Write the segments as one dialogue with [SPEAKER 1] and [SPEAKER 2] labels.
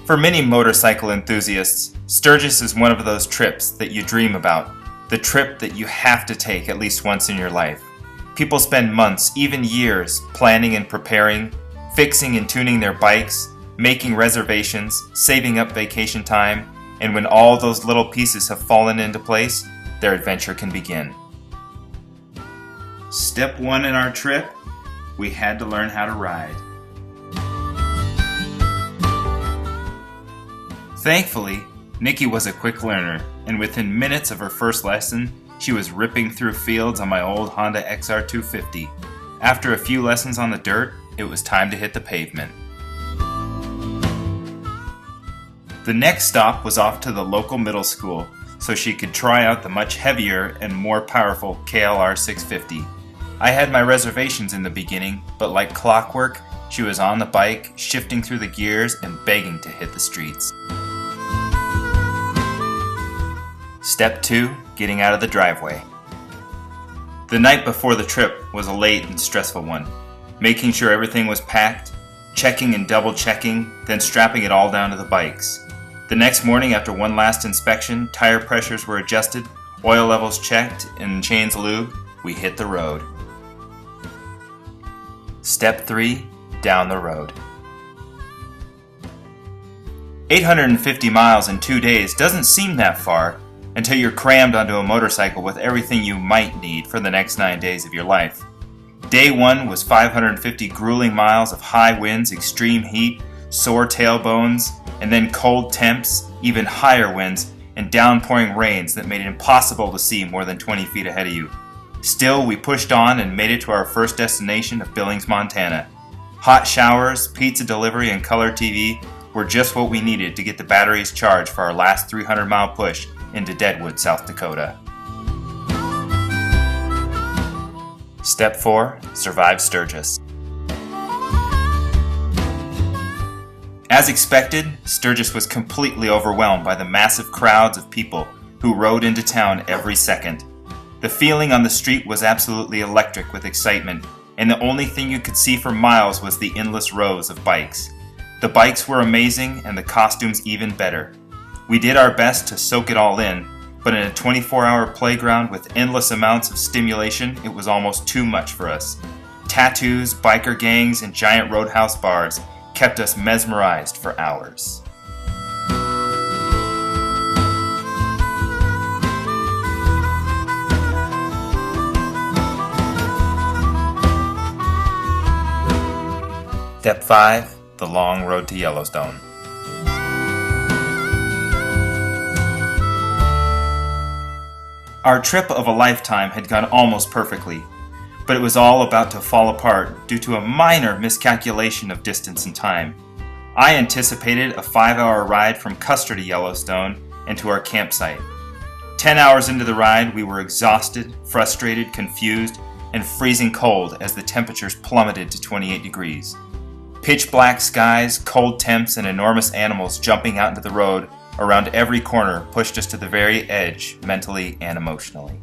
[SPEAKER 1] For many motorcycle enthusiasts, Sturgis is one of those trips that you dream about, the trip that you have to take at least once in your life. People spend months, even years, planning and preparing, fixing and tuning their bikes, making reservations, saving up vacation time, and when all those little pieces have fallen into place, their adventure can begin. Step 1 in our trip, we had to learn how to ride. Thankfully, Nikki was a quick learner, and within minutes of her first lesson, she was ripping through fields on my old Honda XR250. After a few lessons on the dirt, it was time to hit the pavement. The next stop was off to the local middle school, so she could try out the much heavier and more powerful KLR 650. I had my reservations in the beginning, but like clockwork, she was on the bike, shifting through the gears and begging to hit the streets. Step 2, getting out of the driveway. The night before the trip was a late and stressful one, making sure everything was packed, checking and double checking, then strapping it all down to the bikes. The next morning, after one last inspection, tire pressures were adjusted, oil levels checked, and chains lubed, we hit the road. Step 3, down the road. 850 miles in 2 days doesn't seem that far until you're crammed onto a motorcycle with everything you might need for the next 9 days of your life. Day 1 was 550 grueling miles of high winds, extreme heat, sore tailbones, and then cold temps, even higher winds, and downpouring rains that made it impossible to see more than 20 feet ahead of you. Still, we pushed on and made it to our first destination of Billings, Montana. Hot showers, pizza delivery, and color TV were just what we needed to get the batteries charged for our last 300-mile push into Deadwood, South Dakota. Step 4, survive Sturgis. As expected, Sturgis was completely overwhelmed by the massive crowds of people who rode into town every second. The feeling on the street was absolutely electric with excitement, and the only thing you could see for miles was the endless rows of bikes. The bikes were amazing and the costumes even better. We did our best to soak it all in, but in a 24-hour playground with endless amounts of stimulation, it was almost too much for us. Tattoos, biker gangs, and giant roadhouse bars kept us mesmerized for hours. Step 5, the long road to Yellowstone. Our trip of a lifetime had gone almost perfectly, but it was all about to fall apart due to a minor miscalculation of distance and time. I anticipated a 5-hour ride from Custer to Yellowstone and to our campsite. 10 hours into the ride, we were exhausted, frustrated, confused, and freezing cold as the temperatures plummeted to 28 degrees. Pitch black skies, cold temps, and enormous animals jumping out into the road around every corner pushed us to the very edge, mentally and emotionally.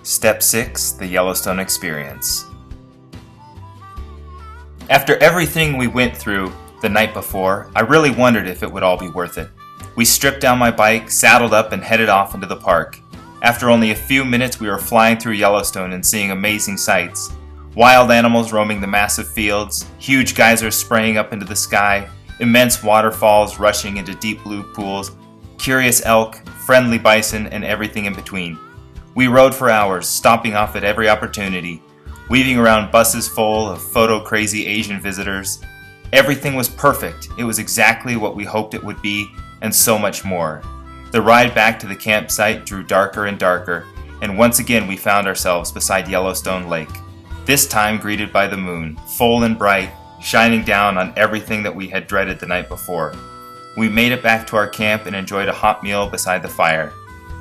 [SPEAKER 1] Step 6, the Yellowstone experience. After everything we went through the night before, I really wondered if it would all be worth it. We stripped down my bike, saddled up, and headed off into the park. After only a few minutes, we were flying through Yellowstone and seeing amazing sights. Wild animals roaming the massive fields, huge geysers spraying up into the sky, immense waterfalls rushing into deep blue pools, curious elk, friendly bison, and everything in between. We rode for hours, stopping off at every opportunity, weaving around buses full of photo-crazy Asian visitors. Everything was perfect. It was exactly what we hoped it would be, and so much more. The ride back to the campsite drew darker and darker, and once again we found ourselves beside Yellowstone Lake. This time greeted by the moon, full and bright, shining down on everything that we had dreaded the night before. We made it back to our camp and enjoyed a hot meal beside the fire.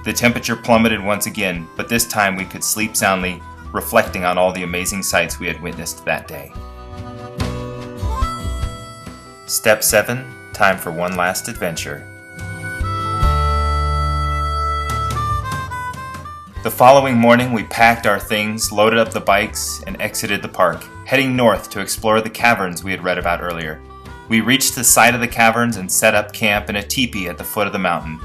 [SPEAKER 1] The temperature plummeted once again, but this time we could sleep soundly, reflecting on all the amazing sights we had witnessed that day. Step 7, time for one last adventure. The following morning, we packed our things, loaded up the bikes, and exited the park, heading north to explore the caverns we had read about earlier. We reached the site of the caverns and set up camp in a teepee at the foot of the mountain.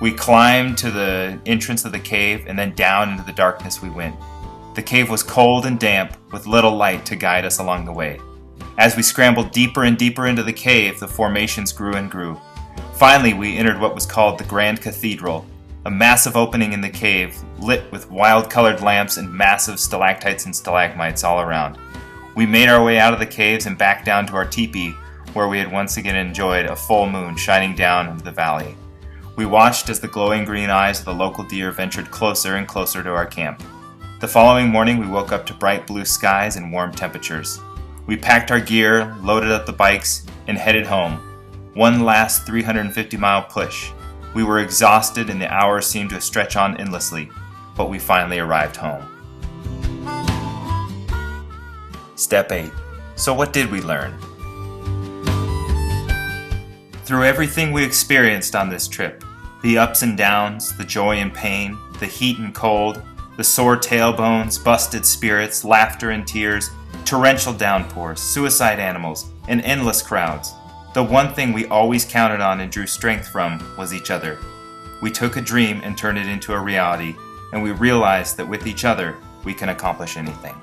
[SPEAKER 1] We climbed to the entrance of the cave, and then down into the darkness we went. The cave was cold and damp, with little light to guide us along the way. As we scrambled deeper and deeper into the cave, the formations grew and grew. Finally, we entered what was called the Grand Cathedral, a massive opening in the cave, lit with wild-colored lamps and massive stalactites and stalagmites all around. We made our way out of the caves and back down to our teepee, where we had once again enjoyed a full moon shining down into the valley. We watched as the glowing green eyes of the local deer ventured closer and closer to our camp. The following morning, we woke up to bright blue skies and warm temperatures. We packed our gear, loaded up the bikes, and headed home. One last 350-mile push. We were exhausted and the hours seemed to stretch on endlessly, but we finally arrived home. Step 8. So what did we learn? Through everything we experienced on this trip, the ups and downs, the joy and pain, the heat and cold, the sore tailbones, busted spirits, laughter and tears, torrential downpours, suicide animals, and endless crowds, the one thing we always counted on and drew strength from was each other. We took a dream and turned it into a reality, and we realized that with each other, we can accomplish anything.